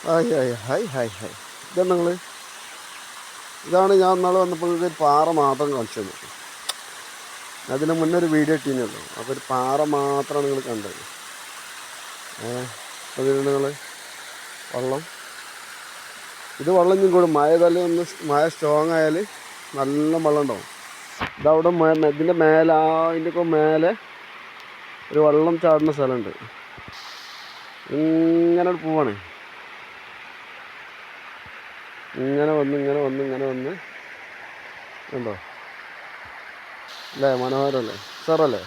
Hi hi hi hi hi ഇതാണ് നിങ്ങൾ ഇതാണ് ഞാൻ നാളെ വന്നപ്പോൾ ഒരു പാറ മാത്രം കാണിച്ചു തന്നു. അതിന് മുന്നേ ഒരു വീഡിയോ ഇട്ടിരുന്നുള്ളൂ. അപ്പോൾ ഒരു പാറ മാത്രമാണ് നിങ്ങൾ കണ്ടത്. അതിൽ നിങ്ങൾ വെള്ളം ഇത് വെള്ളം ഇഞ്ഞും കൂടും. മഴ തല്ലേ ഒന്ന് മഴ സ്ട്രോങ് ആയാൽ നല്ല വെള്ളം ഉണ്ടാവും. ഇതവിടെ ഇതിൻ്റെ മേലെ അതിൻ്റെയൊക്കെ മേലെ ഒരു വെള്ളം ചാടുന്ന സ്ഥലമുണ്ട്. ഇങ്ങനെ പോവാണ്. ഇങ്ങനെ വന്ന് ഉണ്ടോ അല്ലേ? മനോഹരമല്ലേ? സാറല്ലേ?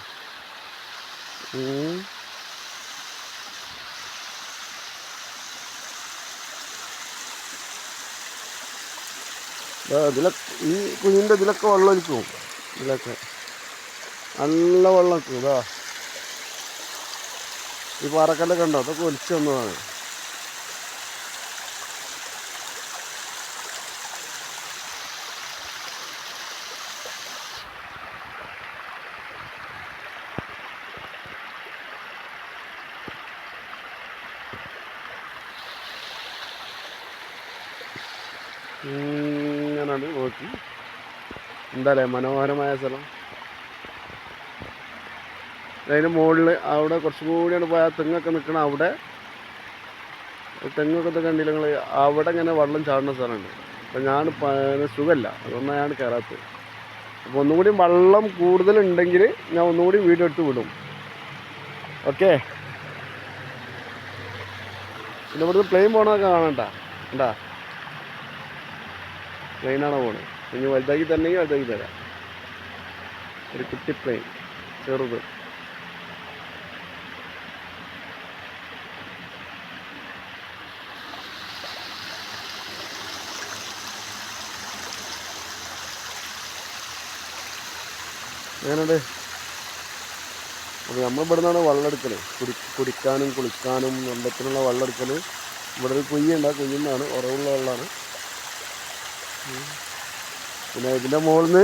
ഇതിലൊക്കെ ഈ കുഞ്ഞിൻ്റെ ഇതിലൊക്കെ വെള്ളം ഒലിക്കും. ഇതിലൊക്കെ നല്ല വെള്ളം വെക്കും. ഇതാ ഈ പാറക്കല്ലൊക്കെ ഉണ്ടോ? അതൊക്കെ ഒലിച്ചു വന്നതാണ്. ഇങ്ങനെയാണ് നോക്കി. എന്താല്ലേ മനോഹരമായ സ്ഥലം. അതിന് മുകളിൽ അവിടെ കുറച്ചും കൂടിയാണ് പോയാൽ തെങ്ങൊക്കെ നിൽക്കണം. അവിടെ തെങ്ങൊക്കെ കണ്ടില്ല നിങ്ങൾ? അവിടെ ഇങ്ങനെ വെള്ളം ചാടുന്ന സ്ഥലമുണ്ട്. അപ്പം ഞാൻ സുഖമല്ല, അതൊന്നും ഞാൻ കയറാത്തത്. അപ്പോൾ ഒന്നുകൂടി വെള്ളം കൂടുതലുണ്ടെങ്കിൽ ഞാൻ ഒന്നുകൂടി വീഡിയോ എടുത്ത് വിടും. ഓക്കെ. പിന്നെ ഇവിടുന്ന് പ്ലെയിൻ പോകണമൊക്കെ കാണണ്ട. ഉണ്ടാ പ്ലെയിനാണോ പോണത്? ഇനി വലുതാക്കി തന്നെങ്കിൽ വലുതാക്കി തരാം. ഒരു കുട്ടി പ്ലെയിൻ, ചെറുത്. അങ്ങനെയുണ്ട്. അപ്പോൾ നമ്മൾ ഇവിടെ നിന്നാണ് വെള്ളം എടുക്കൽ. കുടിക്കാനും കുളിക്കാനും വെള്ളത്തിനുള്ള വെള്ളം എടുക്കൽ. ഇവിടെ ഒരു കുയ്യുണ്ട്. ആ കുയ്യിൽ നിന്നാണ്, ഉറവുള്ള വെള്ളമാണ്. പിന്നെ ഇതിൻ്റെ മുകളിൽ നിന്ന്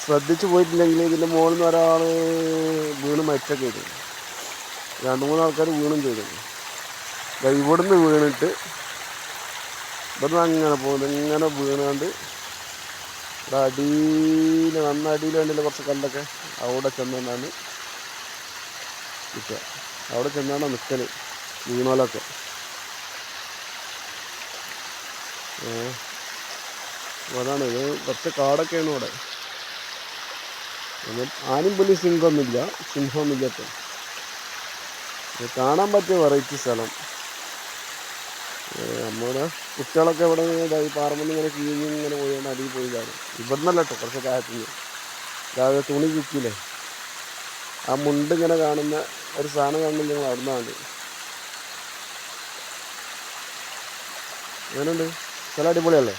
ശ്രദ്ധിച്ചു പോയിട്ടില്ലെങ്കിൽ ഇതിൻ്റെ മുകളിൽ നിന്ന് ഒരാൾ വീണ് മരിച്ചൊക്കെ ചെയ്തു. 2-3 ആൾക്കാർ വീണും ചെയ്തു. ഇവിടുന്ന് വീണിട്ട് ഇവിടുന്ന് അങ്ങനെ പോകുന്നത്, ഇങ്ങനെ വീണാണ്ട് അടിയിൽ നന്നടിയിൽ വേണ്ടിയില്ല കുറച്ച് കല്ലൊക്കെ അവിടെ ചെന്നാണ് നിൽക്കുക. അവിടെ ചെന്നാണ് നിൽക്കൽ വീണോലൊക്കെ. അതാണ് ഇത്. കുറച്ച് കാടൊക്കെയാണ് ഇവിടെ. ആനും പുലി സിംഹമൊന്നുമില്ല. കാണാൻ പറ്റിയ വെറൈറ്റി സ്ഥലം. നമ്മുടെ കുട്ടികളൊക്കെ ഇവിടെ ഈ പാറമ്പ് ഇങ്ങനെ കീഞ്ഞ് ഇങ്ങനെ പോയാണ് അടിയിൽ പോയില്ലാണ്. ഇവിടുന്നല്ല കേട്ടോ, കുറച്ച് താഴത്തുനിന്ന്. രാവിലെ തുണി ചുറ്റില്ലേ, ആ മുണ്ട് ഇങ്ങനെ കാണുന്ന ഒരു സാധനം കാണുന്നില്ല നിങ്ങൾ? അവിടെ നിന്നാണ്. അങ്ങനെയുണ്ട്. സ്ഥലം അടിപൊളിയല്ലേ?